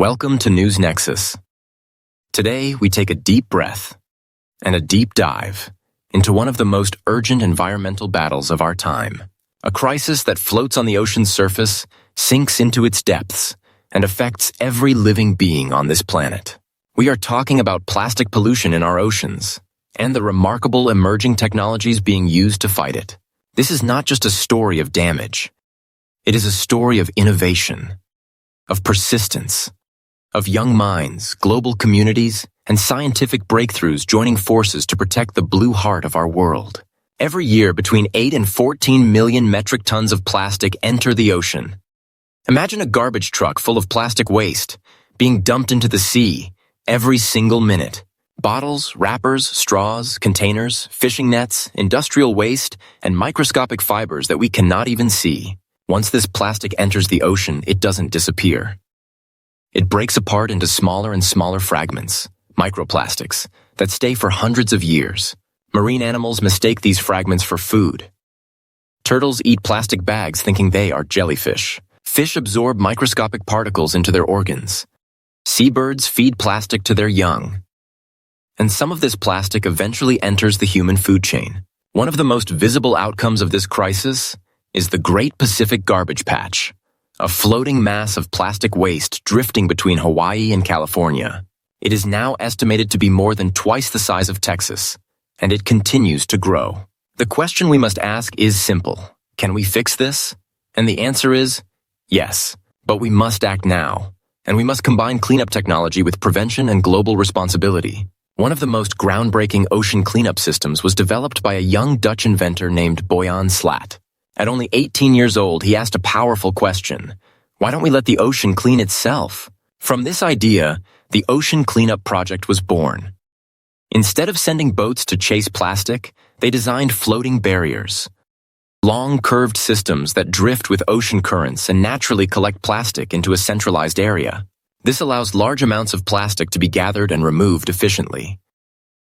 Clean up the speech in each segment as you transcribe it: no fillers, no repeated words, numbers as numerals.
Welcome to News Nexus. Today, we take a deep breath and a deep dive into one of the most urgent environmental battles of our time. A crisis that floats on the ocean's surface, sinks into its depths, and affects every living being on this planet. We are talking about plastic pollution in our oceans and the remarkable emerging technologies being used to fight it. This is not just a story of damage. It is a story of innovation, of persistence, of young minds, global communities, and scientific breakthroughs joining forces to protect the blue heart of our world. Every year, between 8 and 14 million metric tons of plastic enter the ocean. Imagine a garbage truck full of plastic waste being dumped into the sea every single minute. Bottles, wrappers, straws, containers, fishing nets, industrial waste, and microscopic fibers that we cannot even see. Once this plastic enters the ocean, it doesn't disappear. It breaks apart into smaller and smaller fragments, microplastics, that stay for hundreds of years. Marine animals mistake these fragments for food. Turtles eat plastic bags thinking they are jellyfish. Fish absorb microscopic particles into their organs. Seabirds feed plastic to their young. And some of this plastic eventually enters the human food chain. One of the most visible outcomes of this crisis is the Great Pacific Garbage Patch, a floating mass of plastic waste drifting between Hawaii and California. It is now estimated to be more than twice the size of Texas, and it continues to grow. The question we must ask is simple. Can we fix this? And the answer is yes, but we must act now, and we must combine cleanup technology with prevention and global responsibility. One of the most groundbreaking ocean cleanup systems was developed by a young Dutch inventor named Boyan Slat. At only 18 years old, he asked a powerful question. Why don't we let the ocean clean itself? From this idea, the Ocean Cleanup Project was born. Instead of sending boats to chase plastic, they designed floating barriers. Long, curved systems that drift with ocean currents and naturally collect plastic into a centralized area. This allows large amounts of plastic to be gathered and removed efficiently.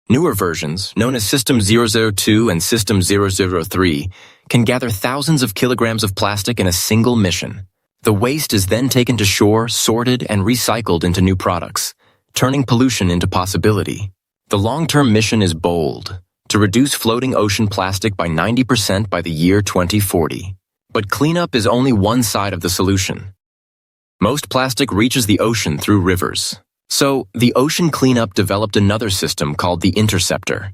Newer versions, known as System 002 and System 003, can gather thousands of kilograms of plastic in a single mission. The waste is then taken to shore, sorted, and recycled into new products, turning pollution into possibility. The long-term mission is bold, to reduce floating ocean plastic by 90% by the year 2040. But cleanup is only one side of the solution. Most plastic reaches the ocean through rivers. So, the Ocean Cleanup developed another system called the Interceptor,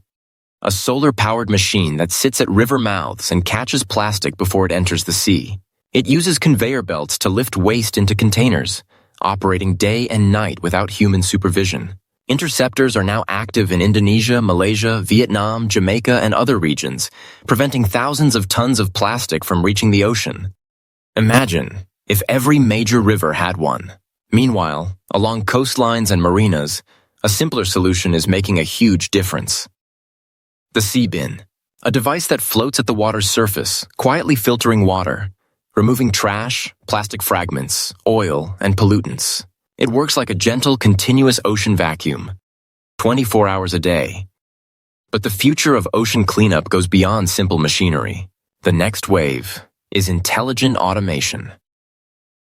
a solar-powered machine that sits at river mouths and catches plastic before it enters the sea. It uses conveyor belts to lift waste into containers, operating day and night without human supervision. Interceptors are now active in Indonesia, Malaysia, Vietnam, Jamaica, and other regions, preventing thousands of tons of plastic from reaching the ocean. Imagine if every major river had one. Meanwhile, along coastlines and marinas, a simpler solution is making a huge difference. The Seabin, a device that floats at the water's surface, quietly filtering water, removing trash, plastic fragments, oil, and pollutants. It works like a gentle, continuous ocean vacuum, 24 hours a day. But the future of ocean cleanup goes beyond simple machinery. The next wave is intelligent automation.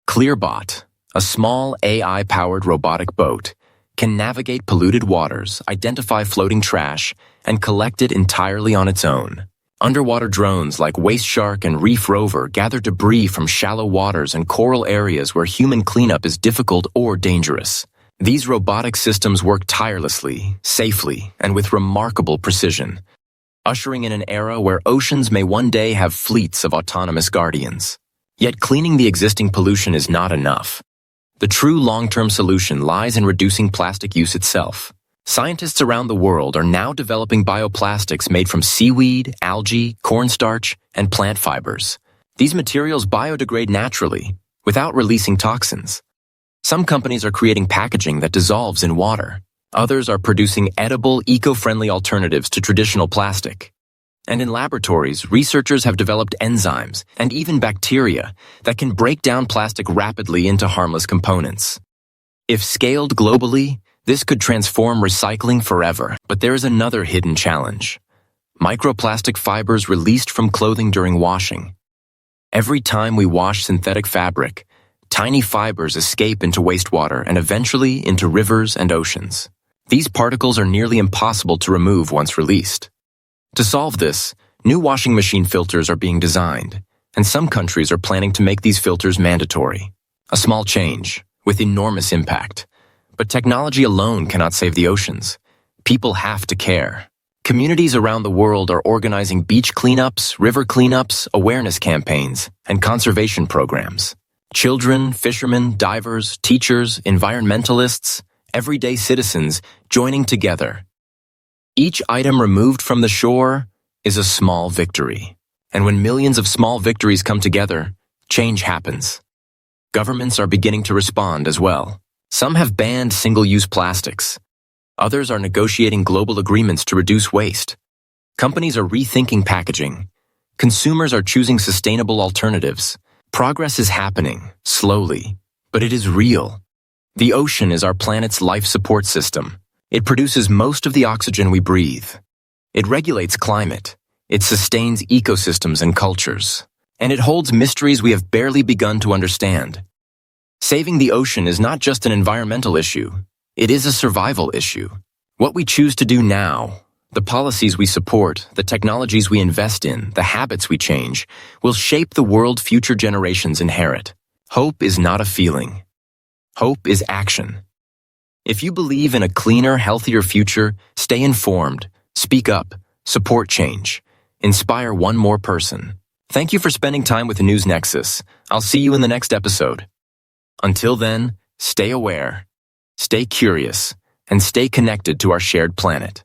Clearbot, a small AI-powered robotic boat, can navigate polluted waters, identify floating trash, and collect it entirely on its own. Underwater drones like WasteShark and Reef Rover gather debris from shallow waters and coral areas where human cleanup is difficult or dangerous. These robotic systems work tirelessly, safely, and with remarkable precision, ushering in an era where oceans may one day have fleets of autonomous guardians. Yet cleaning the existing pollution is not enough. The true long-term solution lies in reducing plastic use itself. Scientists around the world are now developing bioplastics made from seaweed, algae, cornstarch, and plant fibers. These materials biodegrade naturally, without releasing toxins. Some companies are creating packaging that dissolves in water. Others are producing edible, eco-friendly alternatives to traditional plastic. And in laboratories, researchers have developed enzymes and even bacteria that can break down plastic rapidly into harmless components. If scaled globally, this could transform recycling forever. But there is another hidden challenge. Microplastic fibers released from clothing during washing. Every time we wash synthetic fabric, Tiny fibers escape into wastewater and eventually into rivers and oceans. These particles are nearly impossible to remove once released. To solve this, new washing machine filters are being designed, and some countries are planning to make these filters mandatory. A small change, with enormous impact. But technology alone cannot save the oceans. People have to care. Communities around the world are organizing beach cleanups, river cleanups, awareness campaigns, and conservation programs. Children, fishermen, divers, teachers, environmentalists, everyday citizens joining together. Each item removed from the shore is a small victory. And when millions of small victories come together, change happens. Governments are beginning to respond as well. Some have banned single-use plastics. Others are negotiating global agreements to reduce waste. Companies are rethinking packaging. Consumers are choosing sustainable alternatives. Progress is happening, slowly, but it is real. The ocean is our planet's life support system. It produces most of the oxygen we breathe. It regulates climate. It sustains ecosystems and cultures. And it holds mysteries we have barely begun to understand. Saving the ocean is not just an environmental issue. It is a survival issue. What we choose to do now, the policies we support, the technologies we invest in, the habits we change, will shape the world future generations inherit. Hope is not a feeling. Hope is action. If you believe in a cleaner, healthier future, stay informed, speak up, support change, inspire one more person. Thank you for spending time with the News Nexus. I'll see you in the next episode. Until then, stay aware, stay curious, and stay connected to our shared planet.